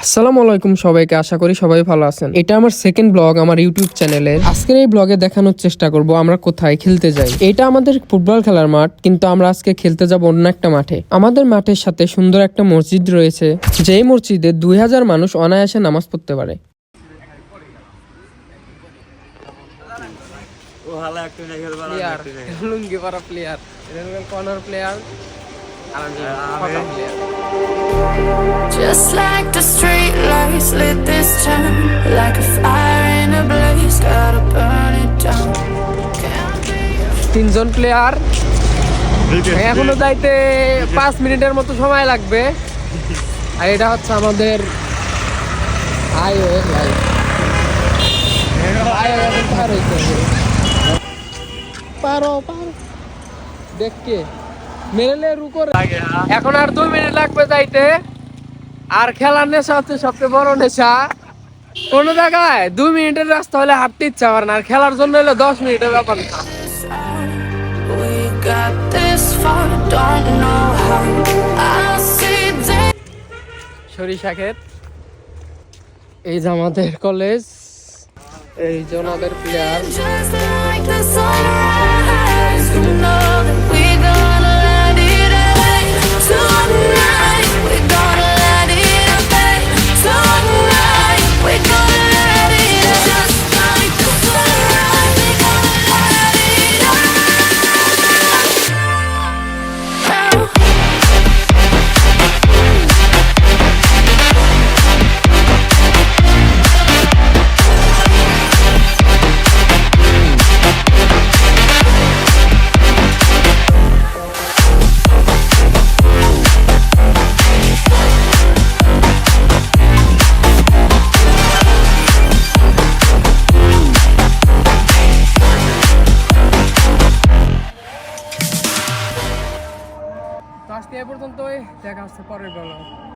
আসসালামু আলাইকুম সবাইকে, আশা করি সবাই ভালো আছেন। এটা আমার সেকেন্ড ব্লগ আমার ইউটিউব চ্যানেলে। আজকের এই ব্লগে দেখানোর চেষ্টা করব আমরা কোথায় খেলতে যাই। এটা আমাদের ফুটবল খেলার মাঠ, কিন্তু আমরা আজকে খেলতে যাব অন্য একটা মাঠে। আমাদের মাঠের সাথে সুন্দর একটা মসজিদ রয়েছে, যেই মসজিদে 2000 মানুষ অনায়াসে নামাজ পড়তে পারে। Just like the street lights lit this town, like a fire in a blaze, gotta burn it down. তিনজন প্লেয়ার, এখনো যাইতে 5 মিনিটের মতো সময় লাগবে। আর এটা হচ্ছে আমাদের হাইওয়ে লাইন। পারো দেখকে মেরেলে রুকো। এখন আর 2 মিনিট লাগবে যাইতে। আর খেলার নেশা হচ্ছে সবচেয়ে বড় নেশা। কোন জায়গায় 2 মিনিটের রাস্তা হলে হাঁটতে ইচ্ছা করে না, আর খেলার জন্য হলে 10 মিনিটের ব্যাপার না। We got this far, don't know how. I see day. সরিষা ক্ষেত, এই যে আমাদের কলেজ, এই যে আমাদের player. Just like the sunrise, you know that we gonna let it rain. Tonight, we gonna let it rain. Tonight, we gonna let it rain. Just like the sunrise, we gonna let it rain. তো আজকে এ পর্যন্তই, দেখা হচ্ছে পরের ব্লগে।